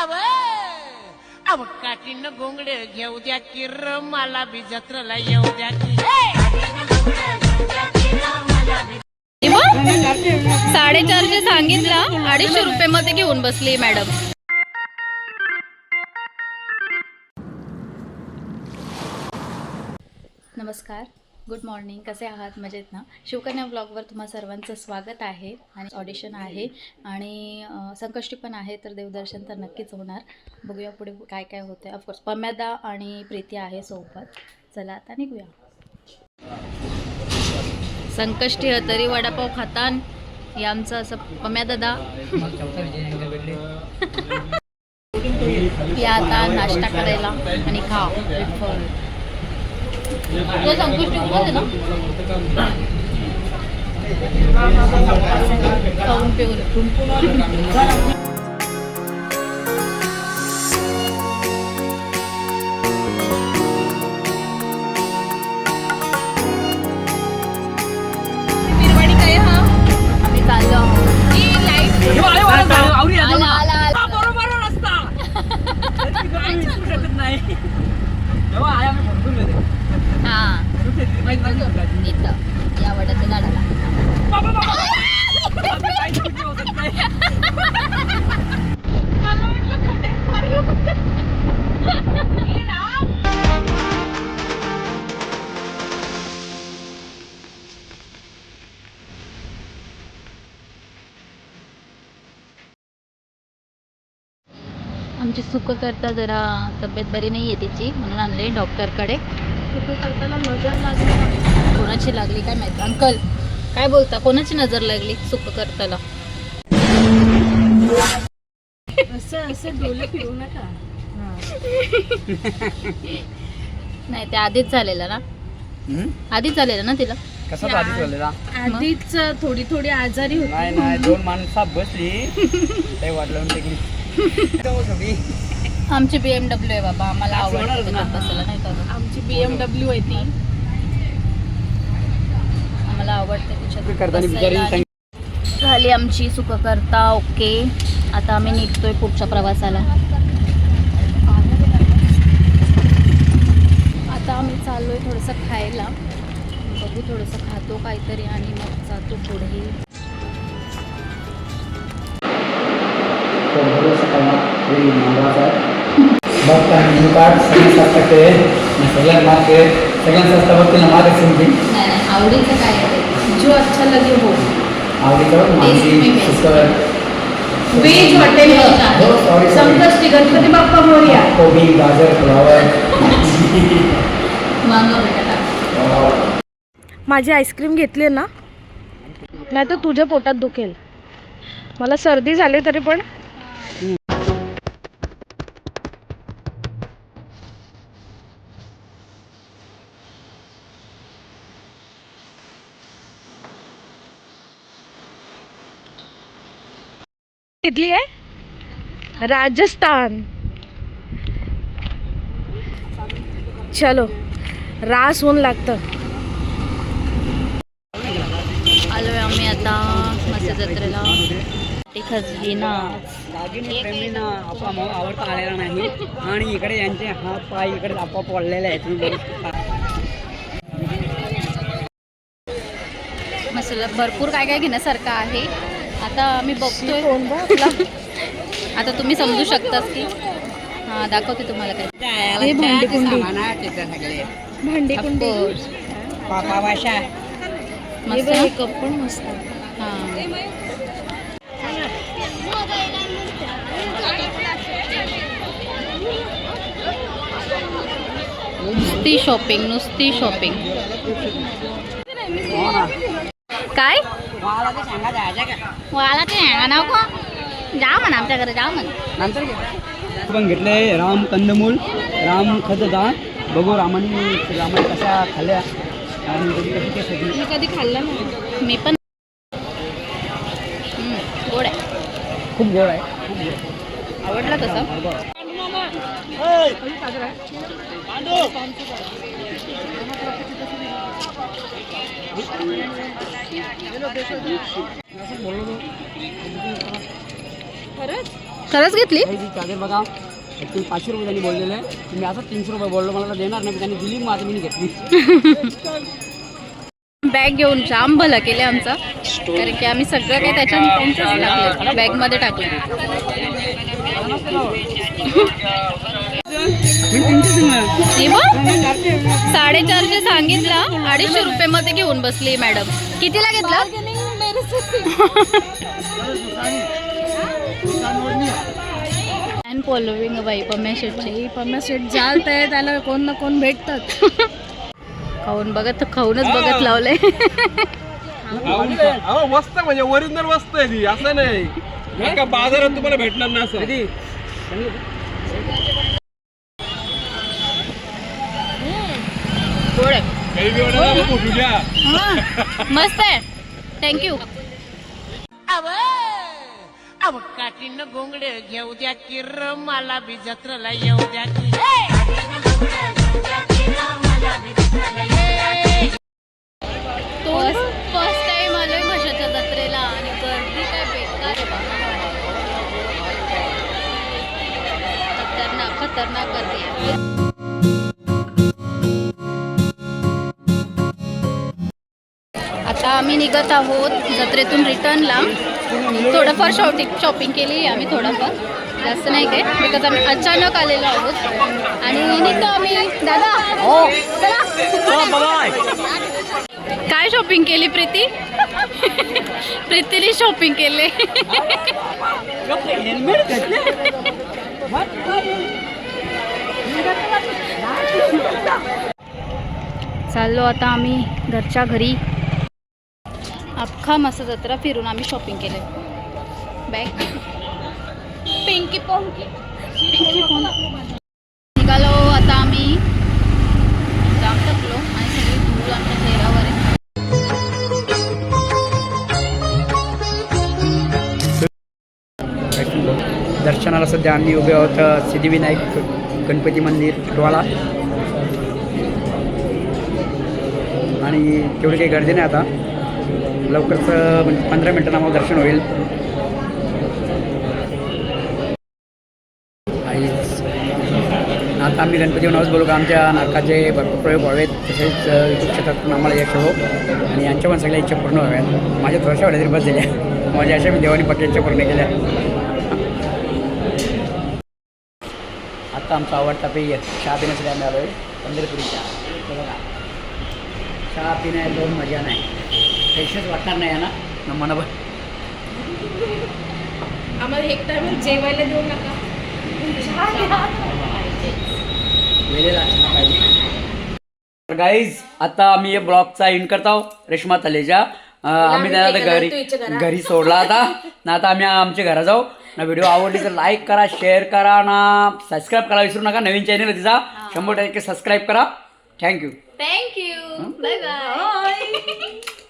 अव अव काठीनं घोंगड घेऊ द्या की र मला बी जत्रला येऊ द्या की 450 सांगितलं 250 रुपये मध्ये घेऊन बसली मॅडम. नमस्कार, गुड मॉर्निंग. कसे आहात? मजेत ना? शिवकन्या ब्लॉगवर तुम्हा सर्वांचं स्वागत आहे. आणि ऑडिशन आहे आणि संकष्टी पण आहे, तर देवदर्शन तर नक्कीच होणार. बघूया पुढे काय काय होतं. ऑफकोर्स पम्यादा आणि प्रीती आहे सोबत. चला आता निघूया. संकष्टी तरी वडापाव खातान हे आमचं असं पम्यादादा या आता नाश्ता करायला आणि खा. संकष्टी आहे ना, खाऊन पिऊन या वडाच्या झाडाला आमची सुख करता जरा तब्येत बरी नाही आहे तिची, म्हणून आणले डॉक्टरकडे. सुख करताना नजर लागली. कोणाची लागली काय माहिती. अंकल काय बोलता, कोणाची नजर लागली सुख करताना? असं असं डोले फिरवू नका. नाही, ते आधीच झालेलं ना, आधीच झालेलं ना तिला. कसा आधीच झालेला? आधीच थोडी थोडी आजारी होती. नाही नाही, 2 माणसं बसली काही वाटलं टेकली. आमची BMW आहे बाबा, आम्हाला आवडतं बसायला. नाही का, आमची BMW आहे ती, आम्हाला आवडते तिच्यात. झाली आमची सुख करता. ओके, आता आम्ही निघतोय पुढच्या प्रवासाला. आता आम्ही चाललोय थोडंसं खायला. बघू, थोडंसं खातो काहीतरी आणि मग जातो पुढे. आवडीचं काय आहे? जो अच्छा लगे हो. Veg hotel Sankashti Ganpati Bappa Morya. कोबी, गाजर, फ्लावर. माझी आईस्क्रीम घेतली ना, नाही तर तुझ्या पोटात दुखेल. मला सर्दी झाली तरी पण घेतली आहे. राजस्थान. चलो, रास होऊन लागतं. आलोय आम्ही आता मस्त जत्रेला. खजली ना, दागिने प्रेमींना आपण आवडता आलेला नाही. आणि इकडे यांचे हात पाय इकडे आपोआप वाढलेले आहेत. तुम्ही बघू शकता. मसाला भरपूर काय काय घेण्यासारखं आहे. आता आम्ही बघतोय. आता तुम्ही समजू शकताच की. हां, दाखवते तुम्हाला काय. हे भांडीकुंडी. भांडीकुंडी. पापा भाषा मस्त हे कप पण मस्त. हां, नुसती शॉपिंग, नुसती शॉपिंग. काय वाला ते नको जा म्हणा, आमच्या घरी जा म्हण. नंतर पण घेतले राम कंदमूल, राम खतदार. बघू रामाने कशा खाल्ल्या आणि कधी कशी मी कधी खाल्लं नाही. मी पण. गोड आहे, खूप गोड आहे. खूप गोड आवडला तसं. खरंच खरंच घेतली? ही चादर बघा ॲक्च्युली 500 रुपये त्यांनी बोललेलं आहे. मी असं 300 रुपये बोललो, मला तर देणार नाही, त्यांनी दिली, मग आता मी घेतली. बॅग घेऊन जाम भला केले आमचा, कारण की आम्ही सगळं काही त्यांचंच टाकलं, बॅगमध्ये टाकलं. हे बघ 450 सांगितला, 250 रुपये मध्ये घेऊन बसली मॅडम. कितीला घेतला? फॉलोविंग बाई पम्या शेटची. पम्या शेट जालत आहे, त्याला कोण ना कोण भेटतात. खाऊन बघत, खाऊनच बघत लावलंय. मस्त म्हणजे ओरिजिनल वस्तू आहे ती, असं नाही का बाजारात तुम्हाला भेटणार ना असं. गोड आहे. काही बी order नको फोटो घ्या. मस्त आहे. थँक्यू. अव काठीनं घोंगडे घेऊ द्या किर मला बी जत्रेला येऊ द्या की. फर्स्ट टाइम आलोय म्हशाच्या जत्रेला आणि गर्दी काय बेकार आहे बाबा. खतरनाक खतरनाक गर्दी आहे. आता आम्ही निघत आहोत जत्रेतून रिटर्नला. थोडंफार शॉपिंग केली आम्ही, थोडंफार, जास्त नाही काय, बिकॉज आम्ही अचानक आलेलो आहोत आणि निघतो आम्ही. दादा चला. काय शॉपिंग केली प्रीती? प्रीतीने शॉपिंग केले. चाललो आता आम्ही घरच्या घरी. अख्खा मस्त जत्रा फिरून आम्ही शॉपिंग केले. बॅग पिंकी पोंकी निघालो आता आम्ही. जाम थकलो आणि सगळी धूळ आमच्या चेहऱ्यावर आहे. दर्शनाला सध्या आम्ही उभे आहोत सिद्धिविनायक गणपती मंदिर डोळा, आणि तेवढी काही गर्दी नाही. आता लवकरच म्हणजे 15 मिनिटांना आम्हाला दर्शन होईल. आणि आता आम्ही गणपती नावच बोलू का आमच्या नाटकाचे भरपूर प्रयोग व्हावेत, तसेच यूट्यूब क्षेत्रातून आम्हाला यश हो, आणि यांच्या पण सगळ्या इच्छा पूर्ण व्हाव्यात. माझ्या थोड्याशा वेळा तरी बस झाल्या, माझ्या अशा मी देवानी पक्की इच्छा पूर्ण केल्या. आत्ता आमचा आवडता पेय चहा पिण्यासाठी आम्ही आलो आहे. पंढरपुरी चहा. बघा चहा पिण्यात दोन मजा नाही, फ्रेशच वाटणार नाही ना मनावर. आम्हाला एक टाइम जेवायला देऊ नका. वेळेला असणार पाहिजे. गाईज आता आम्ही हे ब्लॉगचा एंड करत आहोत. रेश्मा तलेजा आम्ही त्याला घरी सोडला आता आम्ही आमच्या घरा जाऊ ना. व्हिडिओ आवडली तर लाईक करा, शेअर करा ना, सबस्क्राईब करा विसरू नका. नवीन चॅनल आहे तिचा, 100% सबस्क्राईब करा. थँक्यू. Bye bye.